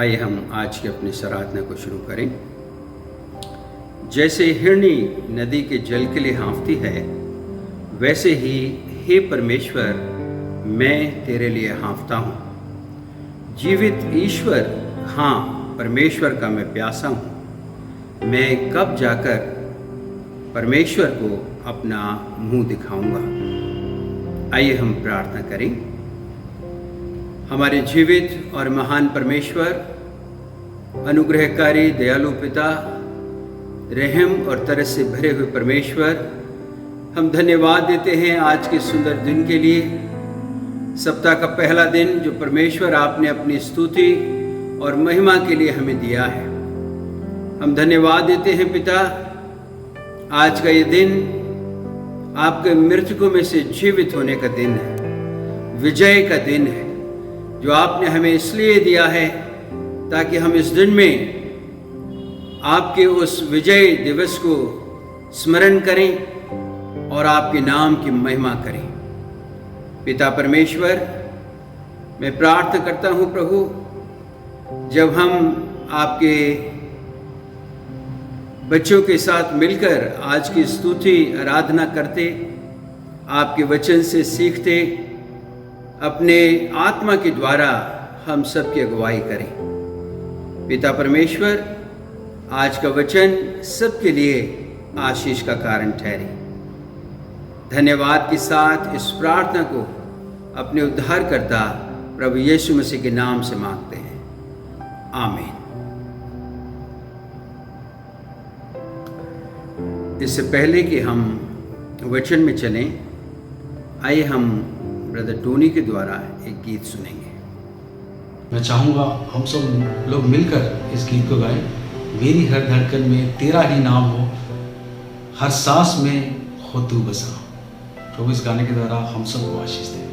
आइए हम आज की अपनी आराधना को शुरू करें। जैसे हिरनी नदी के जल के लिए हाँफती है, वैसे ही हे परमेश्वर मैं तेरे लिए हाँफता हूँ। जीवित ईश्वर, हाँ परमेश्वर का मैं प्यासा हूँ। मैं कब जाकर परमेश्वर को अपना मुंह दिखाऊंगा। आइए हम प्रार्थना करें। हमारे जीवित और महान परमेश्वर, अनुग्रहकारी दयालु पिता, रहम और तरस से भरे हुए परमेश्वर, हम धन्यवाद देते हैं आज के सुंदर दिन के लिए। सप्ताह का पहला दिन जो परमेश्वर आपने अपनी स्तुति और महिमा के लिए हमें दिया है, हम धन्यवाद देते हैं पिता। आज का ये दिन आपके मृतकों में से जीवित होने का दिन है, विजय का दिन है, जो आपने हमें इसलिए दिया है ताकि हम इस दिन में आपके उस विजय दिवस को स्मरण करें और आपके नाम की महिमा करें। पिता परमेश्वर, मैं प्रार्थना करता हूँ प्रभु, जब हम आपके बच्चों के साथ मिलकर आज की स्तुति आराधना करते, आपके वचन से सीखते, अपने आत्मा के द्वारा हम सबकी अगुवाई करें। पिता परमेश्वर, आज का वचन सबके लिए आशीष का कारण ठहरे। धन्यवाद के साथ इस प्रार्थना को अपने उद्धारकर्ता प्रभु यीशु मसीह के नाम से मांगते हैं, आमीन। इससे पहले कि हम वचन में चलें, आइए हम ब्रदर टोनी के द्वारा एक गीत सुनेंगे। मैं चाहूँगा हम सब लोग मिलकर इस गीत को गाएं। मेरी हर धड़कन में तेरा ही नाम हो, हर सांस में हो तू बसा। प्रभु इस गाने के द्वारा हम सबको आशीष दे।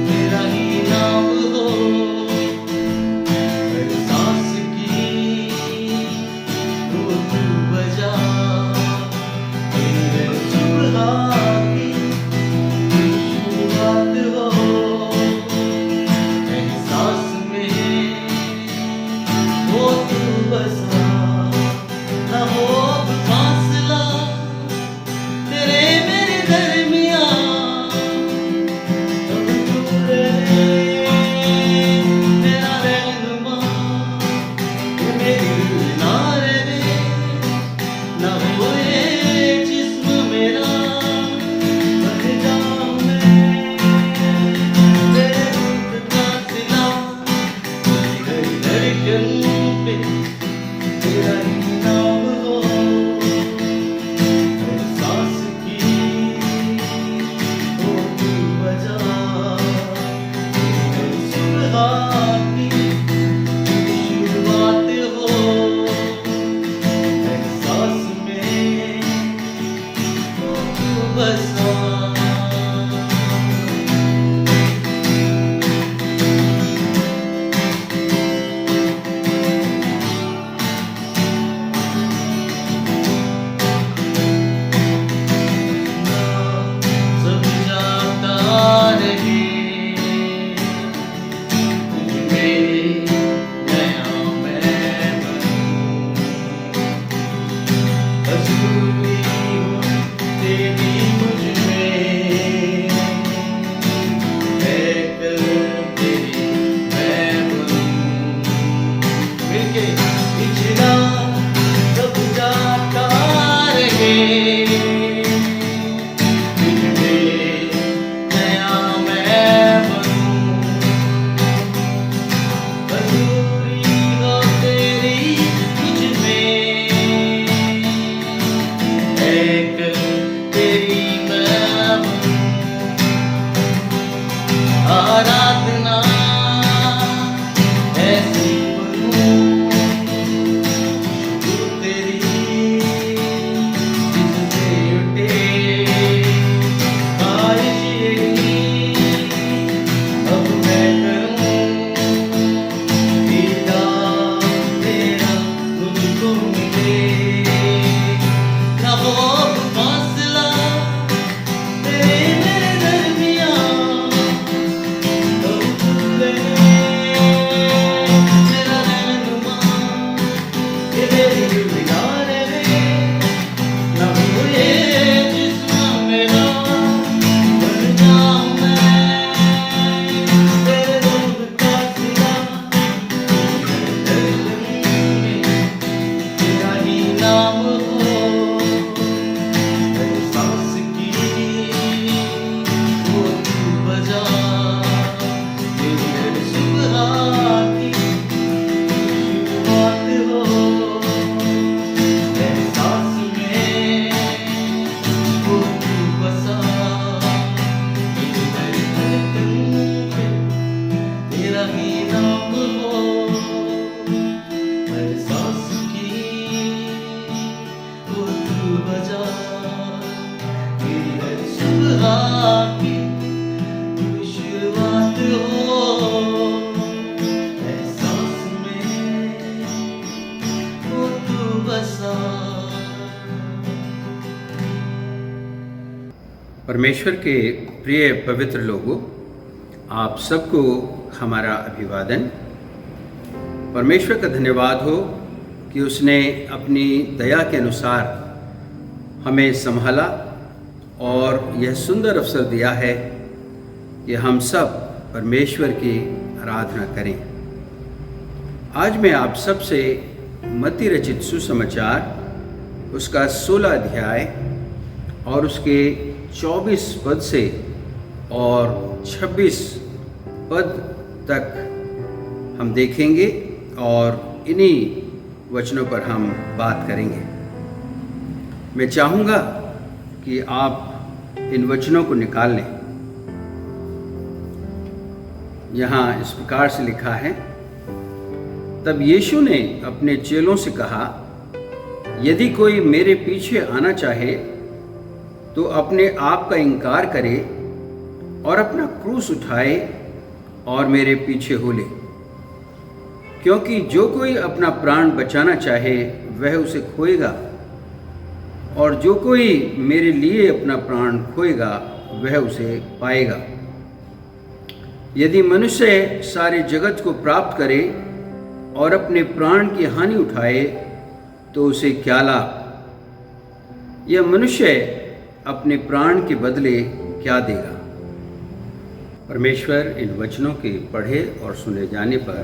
तेरा ही नाम हो परमेश्वर के प्रिय पवित्र लोगों, आप सबको हमारा अभिवादन। परमेश्वर का धन्यवाद हो कि उसने अपनी दया के अनुसार हमें संभाला और यह सुंदर अवसर दिया है कि हम सब परमेश्वर की आराधना करें। आज मैं आप सबसे मत्ती रचित सुसमाचार उसका 16 अध्याय और उसके 24 पद से और 26 पद तक हम देखेंगे और इन्हीं वचनों पर हम बात करेंगे। मैं चाहूँगा कि आप इन वचनों को निकाल लें। यहाँ इस प्रकार से लिखा है, तब यीशु ने अपने चेलों से कहा, यदि कोई मेरे पीछे आना चाहे तो अपने आप का इनकार करे और अपना क्रूस उठाए और मेरे पीछे हो ले। क्योंकि जो कोई अपना प्राण बचाना चाहे वह उसे खोएगा, और जो कोई मेरे लिए अपना प्राण खोएगा वह उसे पाएगा। यदि मनुष्य सारे जगत को प्राप्त करे और अपने प्राण की हानि उठाए तो उसे क्या लाभ? यह मनुष्य अपने प्राण के बदले क्या देगा? परमेश्वर इन वचनों के पढ़े और सुने जाने पर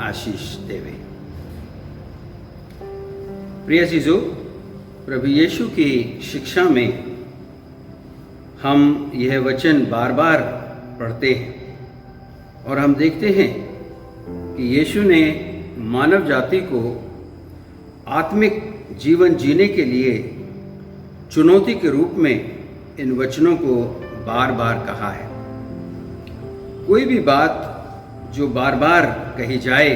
आशीष देवे। प्रिय अजीजों, प्रभु यीशु की शिक्षा में हम यह वचन बार बार पढ़ते हैं और हम देखते हैं कि यीशु ने मानव जाति को आत्मिक जीवन जीने के लिए चुनौती के रूप में इन वचनों को बार बार कहा है। कोई भी बात जो बार बार कही जाए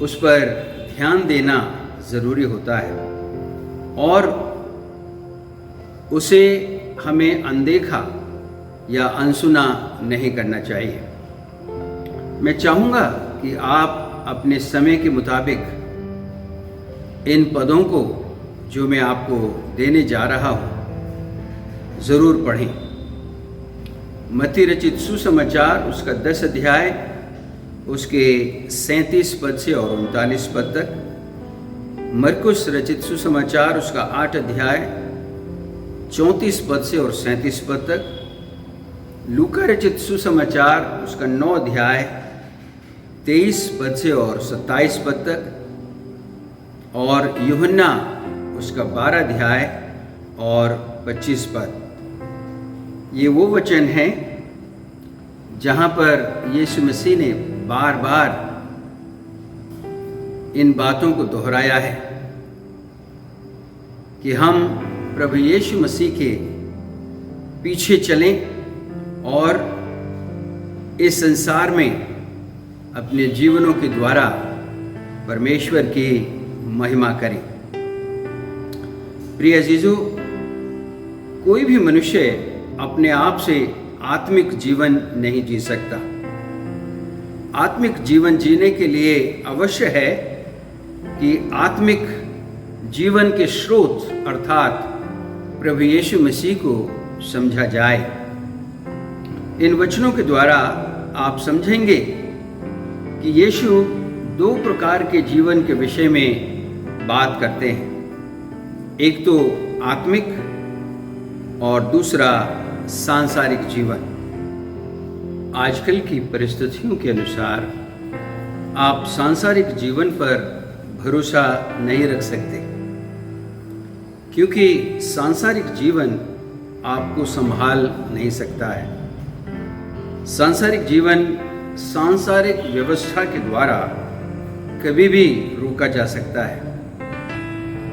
उस पर ध्यान देना ज़रूरी होता है और उसे हमें अनदेखा या अनसुना नहीं करना चाहिए। मैं चाहूँगा कि आप अपने समय के मुताबिक इन पदों को जो मैं आपको देने जा रहा हूँ ज़रूर पढ़ें। मत्ती रचित सुसमाचार उसका 10 अध्याय उसके 37 पद से और 39 पद तक, मरकुस रचित सुसमाचार उसका 8 अध्याय 34 पद से और 37 पद तक, लूका रचित सुसमाचार उसका 9 अध्याय 23 पद से और 27 पद तक, और यूहन्ना उसका 12 अध्याय और 25 पद। ये वो वचन हैं जहाँ पर यीशु मसीह ने बार बार इन बातों को दोहराया है कि हम प्रभु यीशु मसीह के पीछे चलें और इस संसार में अपने जीवनों के द्वारा परमेश्वर की महिमा करें। प्रिय अजीजों, कोई भी मनुष्य अपने आप से आत्मिक जीवन नहीं जी सकता। आत्मिक जीवन जीने के लिए अवश्य है कि आत्मिक जीवन के स्रोत अर्थात प्रभु यीशु मसीह को समझा जाए। इन वचनों के द्वारा आप समझेंगे कि यीशु 2 प्रकार के जीवन के विषय में बात करते हैं, एक तो आत्मिक और दूसरा सांसारिक जीवन। आजकल की परिस्थितियों के अनुसार आप सांसारिक जीवन पर भरोसा नहीं रख सकते, क्योंकि सांसारिक जीवन आपको संभाल नहीं सकता है। सांसारिक जीवन सांसारिक व्यवस्था के द्वारा कभी भी रोका जा सकता है।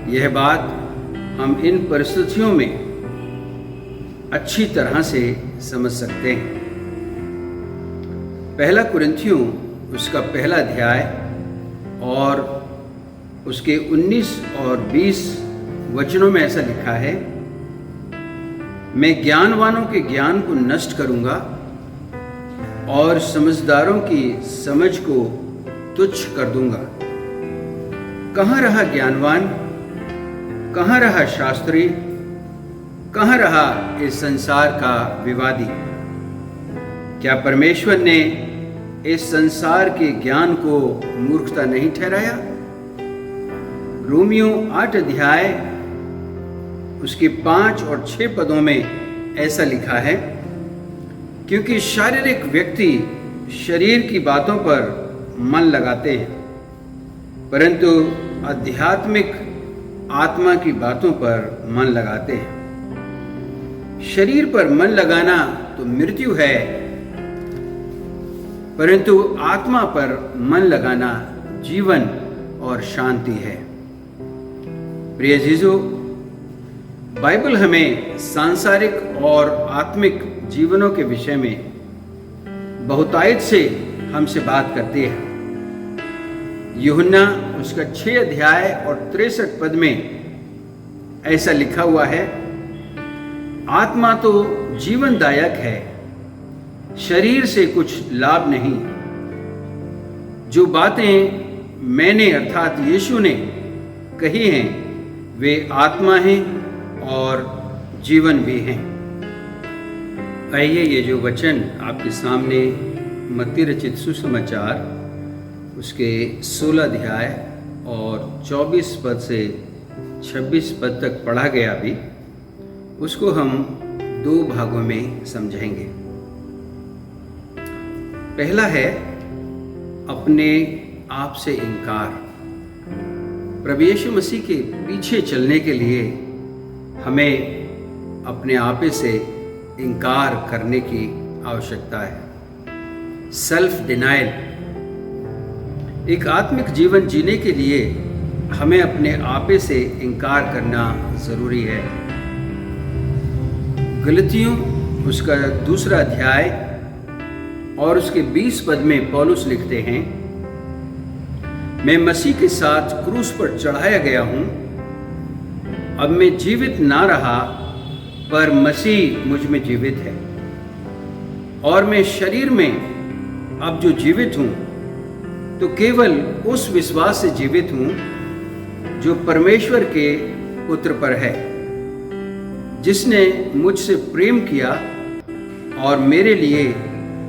यह बात हम इन परिस्थितियों में अच्छी तरह से समझ सकते हैं। पहला कुरिन्थियों उसका 1 अध्याय और उसके 19 और 20 वचनों में ऐसा लिखा है, मैं ज्ञानवानों के ज्ञान को नष्ट करूंगा और समझदारों की समझ को तुच्छ कर दूंगा। कहाँ रहा ज्ञानवान, कहाँ रहा शास्त्री, कहाँ रहा इस संसार का विवादी? क्या परमेश्वर ने इस संसार के ज्ञान को मूर्खता नहीं ठहराया? रोमियो 8 अध्याय उसके 5 और 6 पदों में ऐसा लिखा है, क्योंकि शारीरिक व्यक्ति शरीर की बातों पर मन लगाते हैं, परंतु आध्यात्मिक आत्मा की बातों पर मन लगाते हैं। शरीर पर मन लगाना तो मृत्यु है, परंतु आत्मा पर मन लगाना जीवन और शांति है। प्रिय जीजो, बाइबल हमें सांसारिक और आत्मिक जीवनों के विषय में बहुतायत से हमसे बात करती है। यूहन्ना उसका 6 अध्याय और 63 पद में ऐसा लिखा हुआ है, आत्मा तो जीवनदायक है, शरीर से कुछ लाभ नहीं। जो बातें मैंने अर्थात यीशु ने कही हैं वे आत्मा हैं और जीवन भी हैं। आइए ये जो वचन आपके सामने मत्ती रचित सुसमाचार उसके 16 अध्याय और 24 पद से 26 पद तक पढ़ा गया अभी, उसको हम 2 भागों में समझेंगे। पहला है अपने आप से इनकार। प्रभु यीशु मसीह के पीछे चलने के लिए हमें अपने आपे से इनकार करने की आवश्यकता है। Self denial. एक आत्मिक जीवन जीने के लिए हमें अपने आपे से इनकार करना जरूरी है। गलतियों उसका 2 अध्याय और उसके 20 पद में पौलुस लिखते हैं, मैं मसीह के साथ क्रूस पर चढ़ाया गया हूं, अब मैं जीवित ना रहा पर मसीह मुझ में जीवित है, और मैं शरीर में अब जो जीवित हूं तो केवल उस विश्वास से जीवित हूं जो परमेश्वर के पुत्र पर है, जिसने मुझसे प्रेम किया और मेरे लिए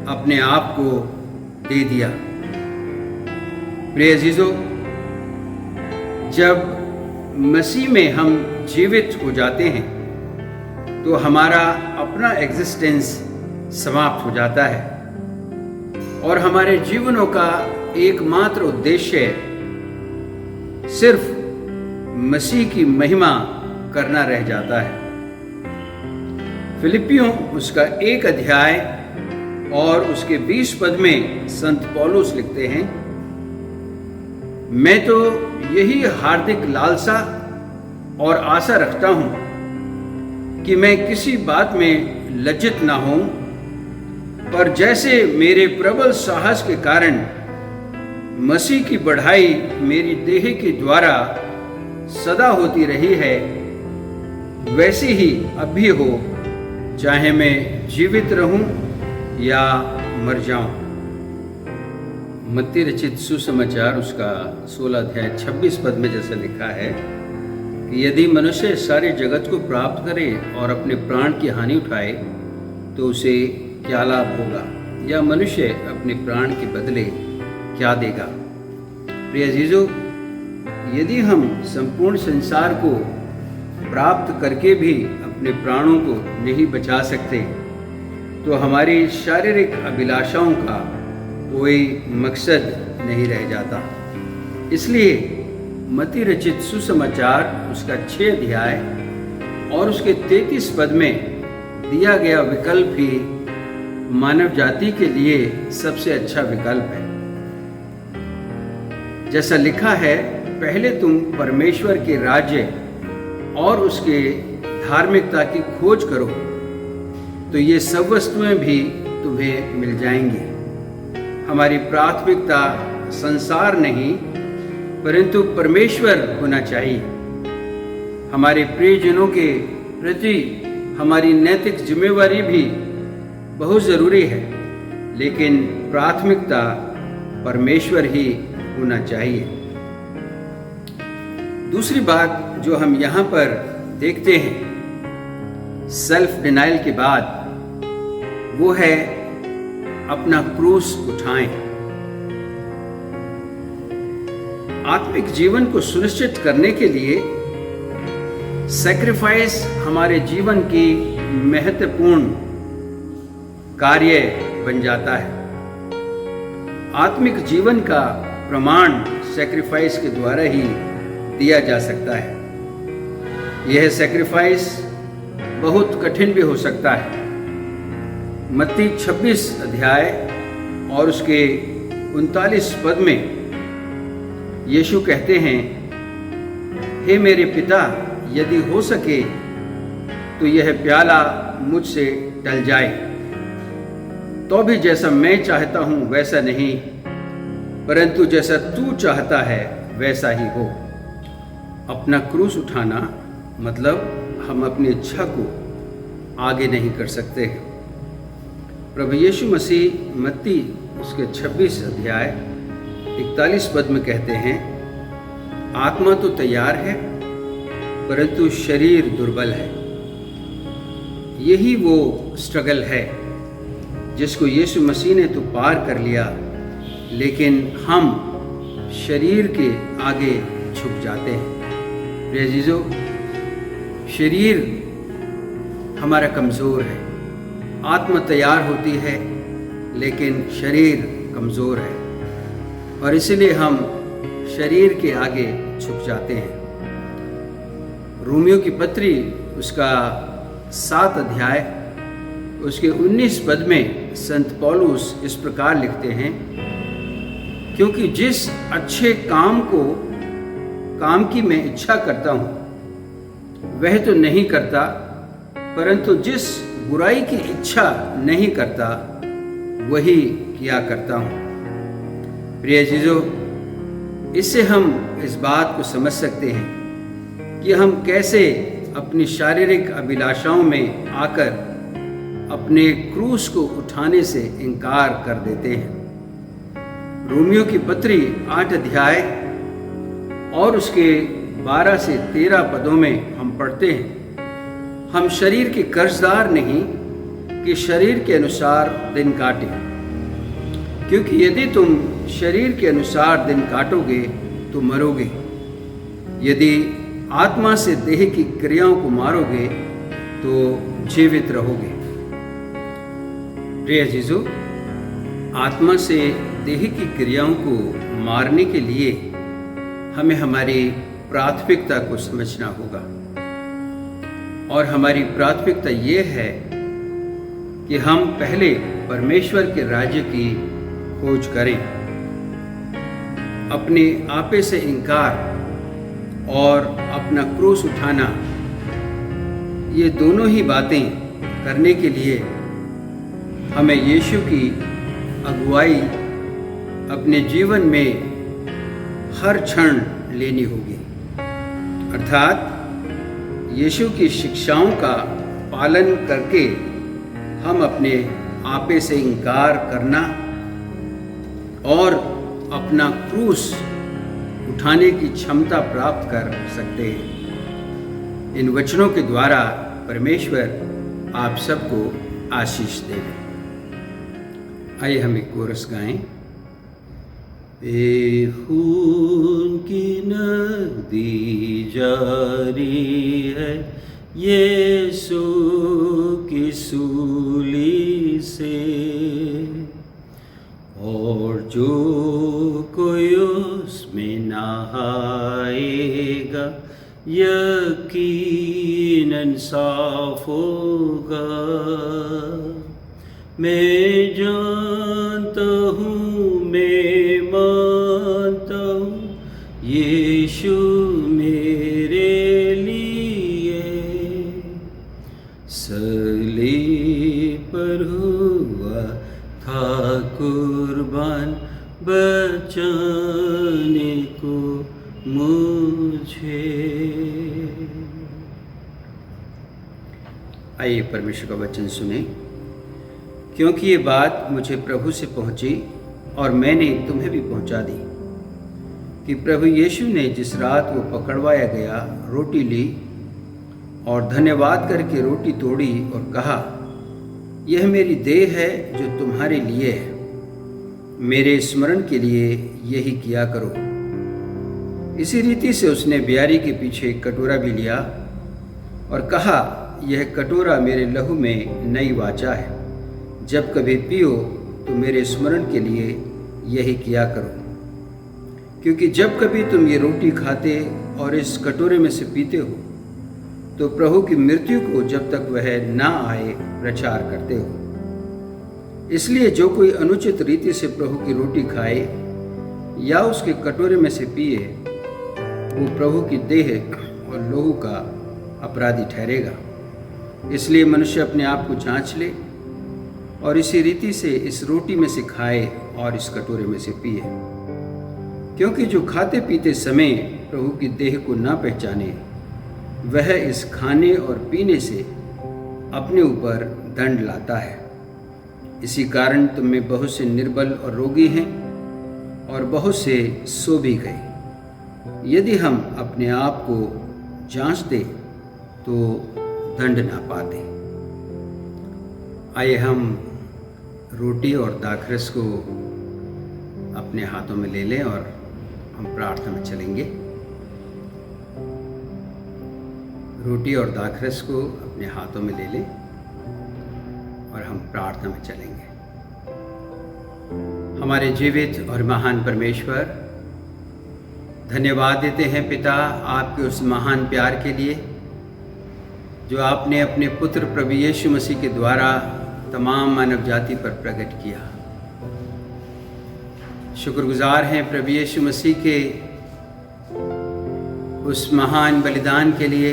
अपने आप को दे दिया। प्रिय अजीजों, जब मसीह में हम जीवित हो जाते हैं तो हमारा अपना एग्जिस्टेंस समाप्त हो जाता है और हमारे जीवनों का एकमात्र उद्देश्य सिर्फ मसीह की महिमा करना रह जाता है। फिलिपियों उसका 1 अध्याय और उसके 20 पद में संत पौलुस लिखते हैं, मैं तो यही हार्दिक लालसा और आशा रखता हूं कि मैं किसी बात में लज्जित ना हूं, पर जैसे मेरे प्रबल साहस के कारण मसीह की बढ़ाई मेरी देह के द्वारा सदा होती रही है, वैसे ही अब भी हो, चाहे मैं जीवित रहूं या मर जाऊं। मत्ती रचित सुसमाचार उसका 16 अध्याय 26 पद में जैसा लिखा है कि यदि मनुष्य सारे जगत को प्राप्त करे और अपने प्राण की हानि उठाए तो उसे क्या लाभ होगा, या मनुष्य अपने प्राण के बदले क्या देगा। प्रिय अजीजों, यदि हम संपूर्ण संसार को प्राप्त करके भी अपने प्राणों को नहीं बचा सकते तो हमारी शारीरिक अभिलाषाओं का कोई मकसद नहीं रह जाता। इसलिए मत्ती रचित सुसमाचार उसका 6 अध्याय और उसके 33 पद में दिया गया विकल्प ही मानव जाति के लिए सबसे अच्छा विकल्प है। जैसा लिखा है, पहले तुम परमेश्वर के राज्य और उसके धार्मिकता की खोज करो तो ये सब वस्तुएं भी तुम्हें मिल जाएंगी। हमारी प्राथमिकता संसार नहीं परंतु परमेश्वर होना चाहिए। हमारे प्रियजनों के प्रति हमारी नैतिक जिम्मेवारी भी बहुत ज़रूरी है, लेकिन प्राथमिकता परमेश्वर ही होना चाहिए। दूसरी बात जो हम यहाँ पर देखते हैं सेल्फ डिनाइल के बाद वो है अपना क्रूस उठाएं। आत्मिक जीवन को सुनिश्चित करने के लिए सैक्रिफाइस हमारे जीवन की महत्वपूर्ण कार्य बन जाता है। आत्मिक जीवन का प्रमाण सैक्रिफाइस के द्वारा ही दिया जा सकता है। यह सैक्रिफाइस बहुत कठिन भी हो सकता है। मत्ती 26 अध्याय और उसके 39 पद में यीशु कहते हैं, हे मेरे पिता, यदि हो सके तो यह प्याला मुझसे टल जाए, तो भी जैसा मैं चाहता हूं वैसा नहीं, परंतु जैसा तू चाहता है वैसा ही हो। अपना क्रूस उठाना मतलब हम अपनी इच्छा को आगे नहीं कर सकते। प्रभु यीशु मसीह मत्ती उसके 26 अध्याय 41 पद में कहते हैं, आत्मा तो तैयार है परंतु शरीर दुर्बल है। यही वो स्ट्रगल है जिसको यीशु मसीह ने तो पार कर लिया, लेकिन हम शरीर के आगे झुक जाते हैं। प्रिय अजीजों, शरीर हमारा कमज़ोर है। आत्मा तैयार होती है लेकिन शरीर कमज़ोर है, और इसीलिए हम शरीर के आगे झुक जाते हैं। रोमियो की पत्री उसका 7 अध्याय उसके 19 पद में संत पौलुस इस प्रकार लिखते हैं, क्योंकि जिस अच्छे काम की मैं इच्छा करता हूँ वह तो नहीं करता, परंतु जिस बुराई की इच्छा नहीं करता वही किया करता हूँ। प्रिय अजीजों, इससे हम इस बात को समझ सकते हैं कि हम कैसे अपनी शारीरिक अभिलाषाओं में आकर अपने क्रूस को उठाने से इनकार कर देते हैं। रोमियो की पत्री 8 अध्याय और उसके 12 से 13 पदों में हम पढ़ते हैं, हम शरीर के कर्जदार नहीं कि शरीर के अनुसार दिन काटें, क्योंकि यदि तुम शरीर के अनुसार दिन काटोगे तो मरोगे, यदि आत्मा से देह की क्रियाओं को मारोगे तो जीवित रहोगे। प्रिय अजीजों, आत्मा से देह की क्रियाओं को मारने के लिए हमें हमारी प्राथमिकता को समझना होगा, और हमारी प्राथमिकता ये है कि हम पहले परमेश्वर के राज्य की खोज करें। अपने आपे से इनकार और अपना क्रूस उठाना, ये दोनों ही बातें करने के लिए हमें यीशु की अगुवाई अपने जीवन में हर क्षण लेनी होगी। अर्थात यीशु की शिक्षाओं का पालन करके हम अपने आपे से इनकार करना और अपना क्रूस उठाने की क्षमता प्राप्त कर सकते हैं। इन वचनों के द्वारा परमेश्वर आप सबको आशीष देवे। आइए हम एक कोरस गाएं। खून की नदी जारी है यीशु की सूली से, और जो कोई उसमें नहाएगा यकीनन साफ होगा। मैं जानता हूँ, मैं मानता हूँ, यीशु मेरे लिए सलीब पर हुआ था कुर्बान, बचाने को मुझे। आइए परमेश्वर का वचन सुने। क्योंकि ये बात मुझे प्रभु से पहुंची और मैंने तुम्हें भी पहुंचा दी कि प्रभु यीशु ने जिस रात वो पकड़वाया गया रोटी ली और धन्यवाद करके रोटी तोड़ी और कहा, यह मेरी देह है जो तुम्हारे लिए है, मेरे स्मरण के लिए यही किया करो। इसी रीति से उसने ब्यारी के पीछे कटोरा भी लिया और कहा, यह कटोरा मेरे लहू में नई वाचा है, जब कभी पियो तो मेरे स्मरण के लिए यही किया करो। क्योंकि जब कभी तुम ये रोटी खाते और इस कटोरे में से पीते हो तो प्रभु की मृत्यु को जब तक वह ना आए प्रचार करते हो। इसलिए जो कोई अनुचित रीति से प्रभु की रोटी खाए या उसके कटोरे में से पिए, वो प्रभु की देह और लहू का अपराधी ठहरेगा। इसलिए मनुष्य अपने आप को जांच ले और इसी रीति से इस रोटी में से खाए और इस कटोरे में से पिए। क्योंकि जो खाते पीते समय प्रभु की देह को ना पहचाने, वह इस खाने और पीने से अपने ऊपर दंड लाता है। इसी कारण तुम में बहुत से निर्बल और रोगी हैं और बहुत से सो भी गए। यदि हम अपने आप को जांच दें तो दंड ना पाते। आइए हम रोटी और दाखरस को अपने हाथों में ले लें और हम प्रार्थना में चलेंगे। रोटी और दाखरस को अपने हाथों में ले लें और हम प्रार्थना में चलेंगे। हमारे जीवित और महान परमेश्वर, धन्यवाद देते हैं पिता आपके उस महान प्यार के लिए जो आपने अपने पुत्र प्रभु यीशु मसीह के द्वारा तमाम मानव जाति पर प्रकट किया। शुक्रगुजार हैं प्रभु यीशु मसीह के उस महान बलिदान के लिए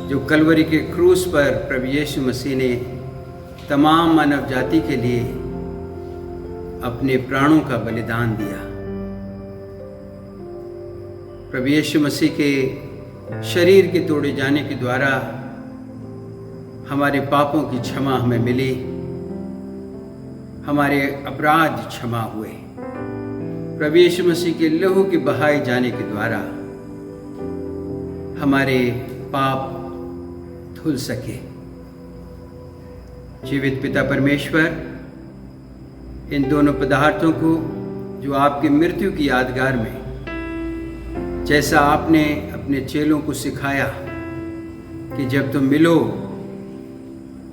जो कलवरी के क्रूस पर प्रभु यीशु मसीह ने तमाम मानव जाति के लिए अपने प्राणों का बलिदान दिया। प्रभु यीशु मसीह के शरीर के तोड़े जाने के द्वारा हमारे पापों की क्षमा हमें मिली, हमारे अपराध क्षमा हुए। प्रभु यीशु मसीह के लहू के बहाए जाने के द्वारा हमारे पाप धुल सके। जीवित पिता परमेश्वर, इन दोनों पदार्थों को जो आपकी मृत्यु की यादगार में, जैसा आपने अपने चेलों को सिखाया कि जब तुम मिलो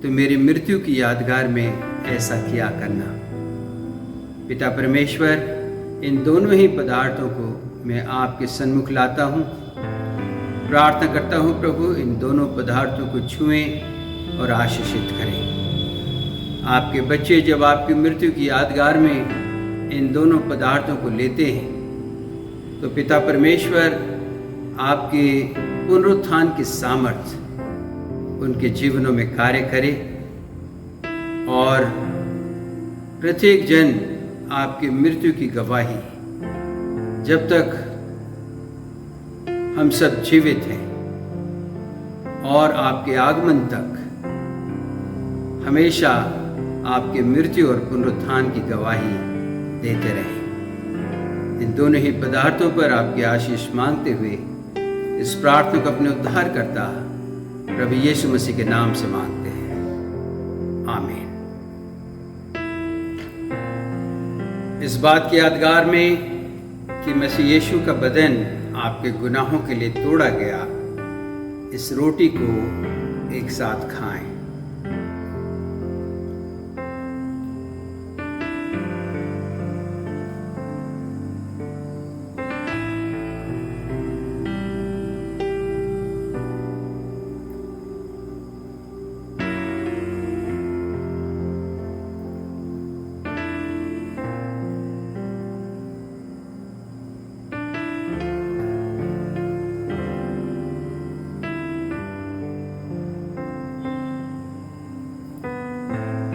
तो मेरी मृत्यु की यादगार में ऐसा किया करना। पिता परमेश्वर, इन दोनों ही पदार्थों को मैं आपके सन्मुख लाता हूँ। प्रार्थना करता हूँ प्रभु, इन दोनों पदार्थों को छुएं और आशीषित करें। आपके बच्चे जब आपकी मृत्यु की यादगार में इन दोनों पदार्थों को लेते हैं तो पिता परमेश्वर, आपके पुनरुत्थान की सामर्थ्य उनके जीवनों में कार्य करे और प्रत्येक जन आपकी मृत्यु की गवाही, जब तक हम सब जीवित हैं और आपके आगमन तक, हमेशा आपके मृत्यु और पुनरुत्थान की गवाही देते रहें। इन दोनों ही पदार्थों पर आपकी आशीष मांगते हुए इस प्रार्थना को अपने उद्धारकर्ता प्रभु यीशु मसीह के नाम से मांगते हैं, आमीन। इस बात की यादगार में कि मसीह यीशु का बदन आपके गुनाहों के लिए तोड़ा गया, इस रोटी को एक साथ खाएं।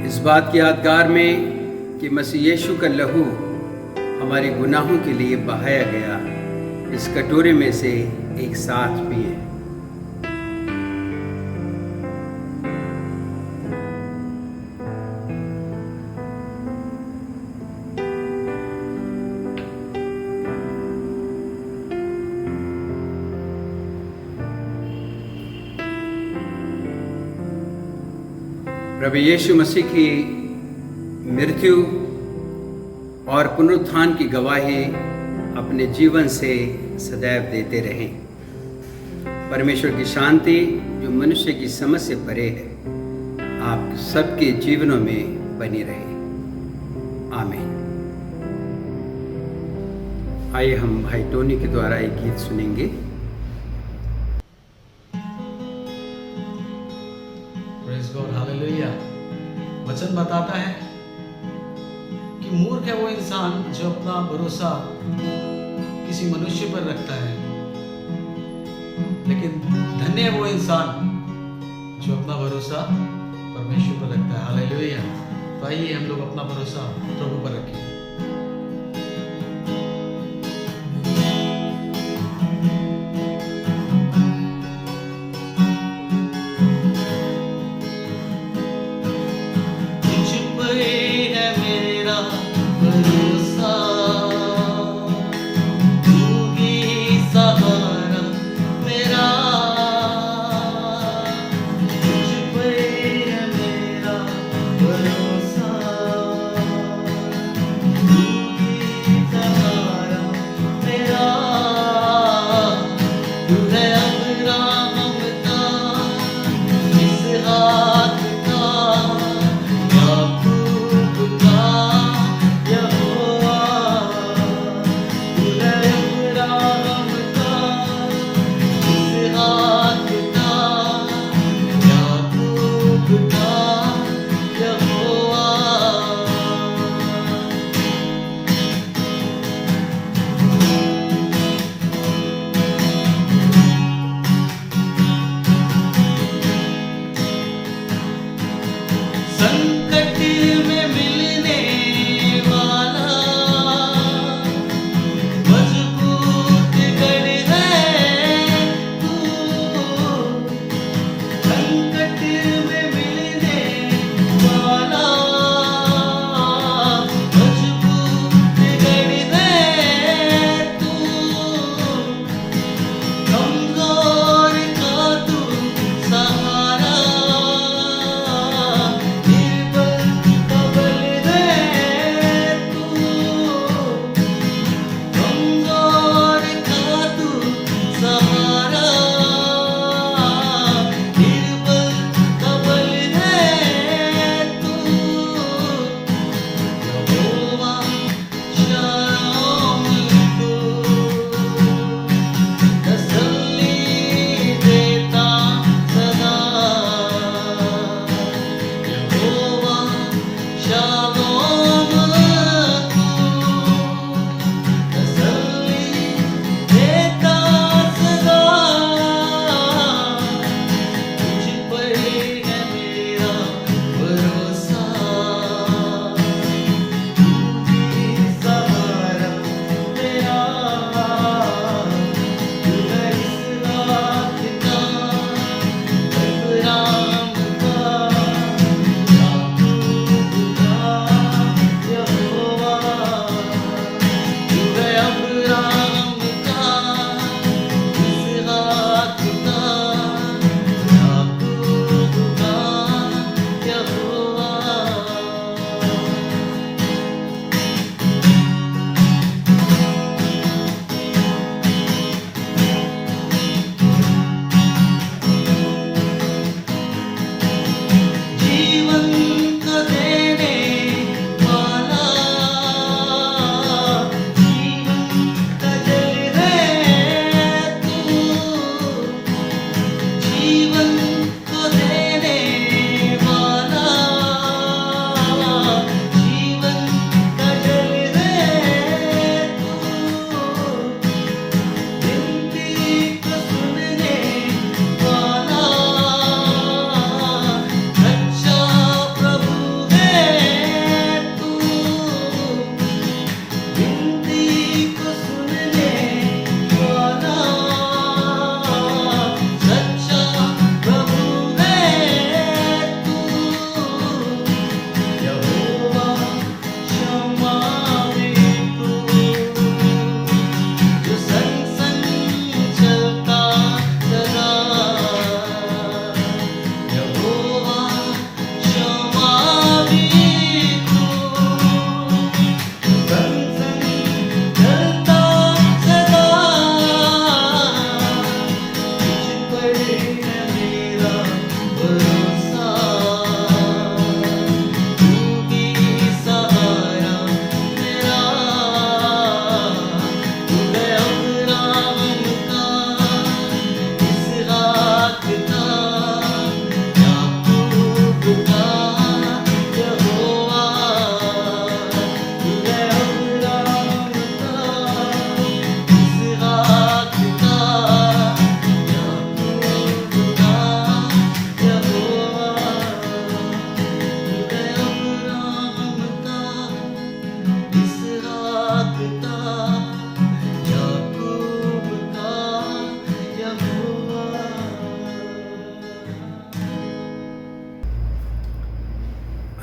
इस बात की यादगार में कि मसीह यीशु का लहू हमारे गुनाहों के लिए बहाया गया, इस कटोरे में से एक साथ पिए। प्रभु यीशु मसीह की मृत्यु और पुनरुत्थान की गवाही अपने जीवन से सदैव देते रहें। परमेश्वर की शांति जो मनुष्य की समझ से परे है आप सबके जीवनों में बनी रहे। आमीन। आइए हम भाई टोनी के द्वारा एक गीत सुनेंगे। Praise God, hallelujah. वचन बताता है कि मूर्ख है वो इंसान जो अपना भरोसा किसी मनुष्य पर रखता है, लेकिन धन्य है वो इंसान जो अपना भरोसा परमेश्वर पर रखता है। हालेलुया। तो आइए हम लोग अपना भरोसा प्रभु पर रखें।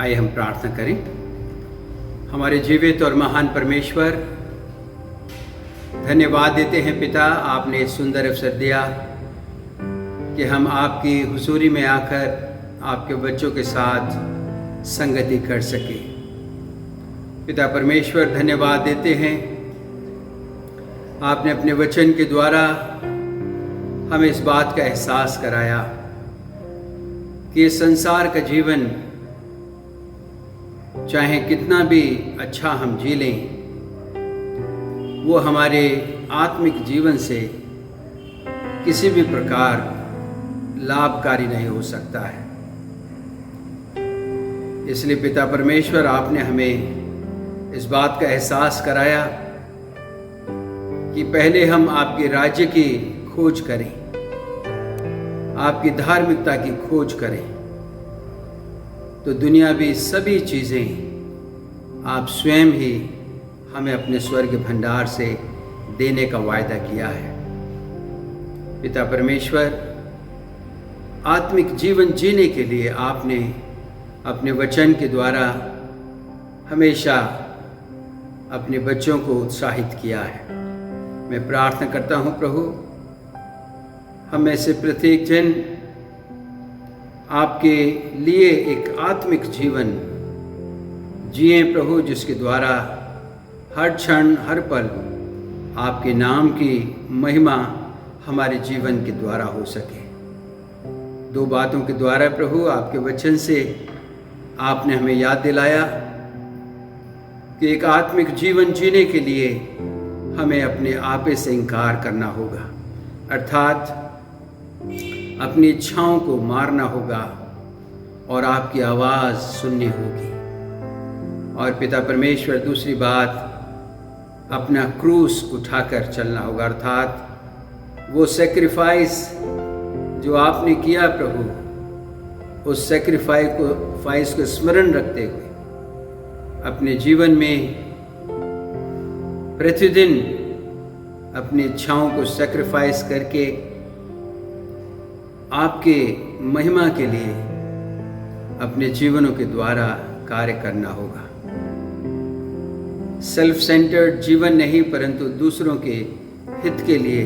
आइए हम प्रार्थना करें। हमारे जीवित और महान परमेश्वर, धन्यवाद देते हैं पिता, आपने सुंदर अवसर दिया कि हम आपकी हुजूरी में आकर आपके बच्चों के साथ संगति कर सके। पिता परमेश्वर, धन्यवाद देते हैं, आपने अपने वचन के द्वारा हमें इस बात का एहसास कराया कि इस संसार का जीवन चाहे कितना भी अच्छा हम जी लें, वो हमारे आत्मिक जीवन से किसी भी प्रकार लाभकारी नहीं हो सकता है। इसलिए पिता परमेश्वर, आपने हमें इस बात का एहसास कराया कि पहले हम आपके राज्य की खोज करें, आपकी धार्मिकता की खोज करें, तो दुनियावी सभी चीज़ें आप स्वयं ही हमें अपने स्वर्ग भंडार से देने का वायदा किया है। पिता परमेश्वर, आत्मिक जीवन जीने के लिए आपने अपने वचन के द्वारा हमेशा अपने बच्चों को उत्साहित किया है। मैं प्रार्थना करता हूँ प्रभु, हम में से प्रत्येक जन आपके लिए एक आत्मिक जीवन जिए प्रभु, जिसके द्वारा हर क्षण हर पल आपके नाम की महिमा हमारे जीवन के द्वारा हो सके। दो बातों के द्वारा प्रभु, आपके वचन से आपने हमें याद दिलाया कि एक आत्मिक जीवन जीने के लिए हमें अपने आपे से इनकार करना होगा, अर्थात अपनी इच्छाओं को मारना होगा और आपकी आवाज़ सुननी होगी। और पिता परमेश्वर, दूसरी बात, अपना क्रूस उठाकर चलना होगा, अर्थात वो सेक्रीफाइस जो आपने किया प्रभु, उस सेक्रीफाइस को स्मरण रखते हुए अपने जीवन में प्रतिदिन अपनी इच्छाओं को सेक्रीफाइस करके आपके महिमा के लिए अपने जीवनों के द्वारा कार्य करना होगा। सेल्फ सेंटर्ड जीवन नहीं, परंतु दूसरों के हित के लिए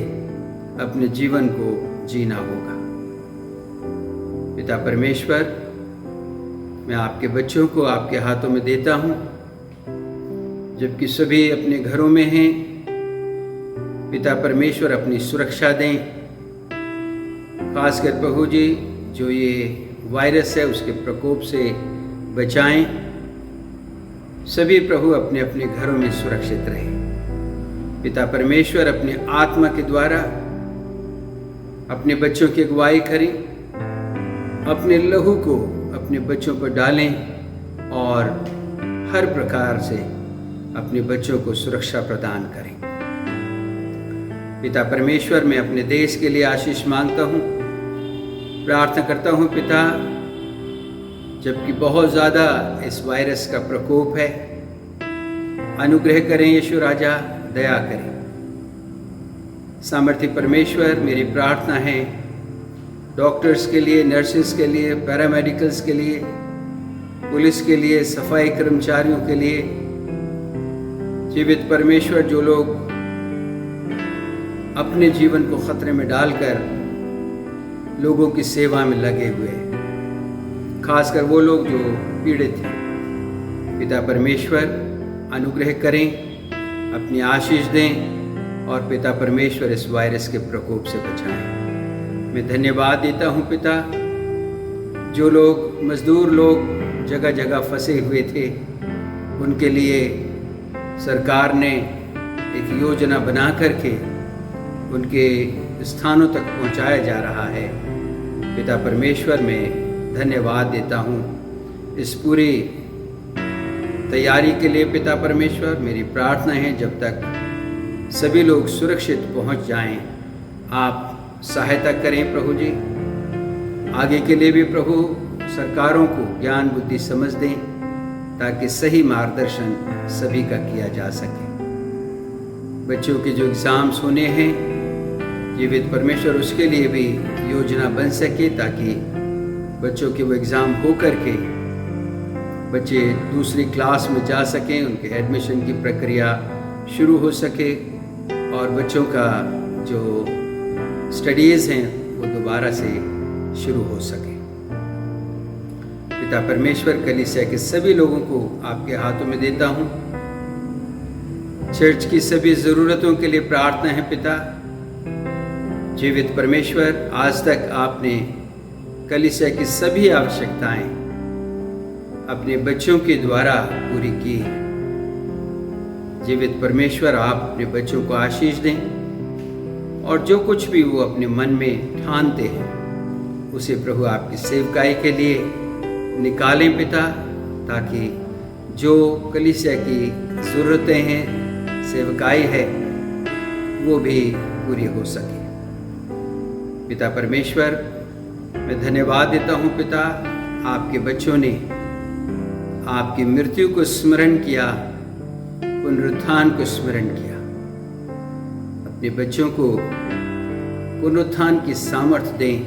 अपने जीवन को जीना होगा। पिता परमेश्वर, मैं आपके बच्चों को आपके हाथों में देता हूँ, जबकि सभी अपने घरों में हैं। पिता परमेश्वर, अपनी सुरक्षा दें, खासकर प्रभु जी जो ये वायरस है उसके प्रकोप से बचाएं। सभी प्रभु अपने अपने घरों में सुरक्षित रहें। पिता परमेश्वर, अपने आत्मा के द्वारा अपने बच्चों की अगुवाई करें, अपने लहू को अपने बच्चों पर डालें और हर प्रकार से अपने बच्चों को सुरक्षा प्रदान करें। पिता परमेश्वर, मैं अपने देश के लिए आशीष मांगता हूँ, प्रार्थना करता हूँ पिता, जबकि बहुत ज़्यादा इस वायरस का प्रकोप है, अनुग्रह करें यीशु राजा, दया करें। सामर्थ्य परमेश्वर, मेरी प्रार्थना है डॉक्टर्स के लिए, नर्सेस के लिए, पैरामेडिकल्स के लिए, पुलिस के लिए, सफाई कर्मचारियों के लिए, जीवित परमेश्वर, जो लोग अपने जीवन को खतरे में डालकर लोगों की सेवा में लगे हुए हैं, खासकर वो लोग जो पीड़ित हैं। पिता परमेश्वर, अनुग्रह करें, अपनी आशीष दें और पिता परमेश्वर इस वायरस के प्रकोप से बचाएं। मैं धन्यवाद देता हूँ पिता, जो लोग मजदूर लोग जगह जगह फंसे हुए थे, उनके लिए सरकार ने एक योजना बना करके उनके स्थानों तक पहुंचाया जा रहा है। पिता परमेश्वर, मैं धन्यवाद देता हूं इस पूरी तैयारी के लिए। पिता परमेश्वर, मेरी प्रार्थना है जब तक सभी लोग सुरक्षित पहुंच जाएं, आप सहायता करें प्रभु जी। आगे के लिए भी प्रभु सरकारों को ज्ञान बुद्धि समझ दें, ताकि सही मार्गदर्शन सभी का किया जा सके। बच्चों के जो एग्ज़ाम्स होने हैं, जीवित परमेश्वर, उसके लिए भी योजना बन सके, ताकि बच्चों के वो एग्ज़ाम हो करके बच्चे दूसरी क्लास में जा सकें, उनके एडमिशन की प्रक्रिया शुरू हो सके और बच्चों का जो स्टडीज़ हैं वो दोबारा से शुरू हो सके। पिता परमेश्वर, कलीसिया के सभी लोगों को आपके हाथों में देता हूँ। चर्च की सभी ज़रूरतों के लिए प्रार्थना है पिता। जीवित परमेश्वर, आज तक आपने कलीसिया की सभी आवश्यकताएं अपने बच्चों के द्वारा पूरी की है। जीवित परमेश्वर, आप अपने बच्चों को आशीष दें और जो कुछ भी वो अपने मन में ठानते हैं उसे प्रभु आपकी सेवकाई के लिए निकालें पिता, ताकि जो कलीसिया की ज़रूरतें हैं, सेवकाई है, वो भी पूरी हो सके। पिता परमेश्वर, मैं धन्यवाद देता हूँ पिता, आपके बच्चों ने आपकी मृत्यु को स्मरण किया, पुनरुत्थान को स्मरण किया। अपने बच्चों को पुनरुत्थान की सामर्थ्य दें,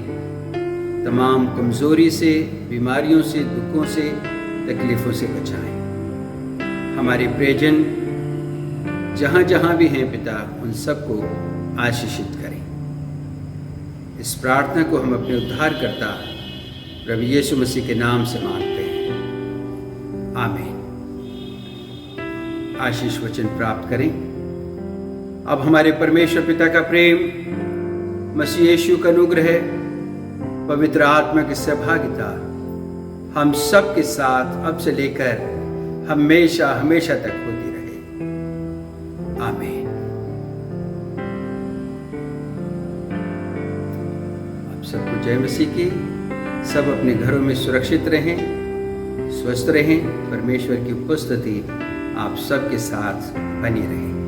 तमाम कमज़ोरी से, बीमारियों से, दुखों से, तकलीफ़ों से बचाएं। हमारे प्रियजन जहाँ जहाँ भी हैं पिता, उन सबको आशीषित करें। इस प्रार्थना को हम अपने उद्धारकर्ता प्रभु यीशु मसीह के नाम से मांगते हैं, आमीन। आशीष वचन प्राप्त करें। अब हमारे परमेश्वर पिता का प्रेम, मसीह यीशु का अनुग्रह, पवित्र आत्मा की सहभागिता हम सब के साथ अब से लेकर हमेशा हमेशा तक होती रहे, आमीन। आप सबको जय मसीह की। सब अपने घरों में सुरक्षित रहें, स्वस्थ रहें। परमेश्वर की उपस्थिति आप सबके साथ बनी रहे।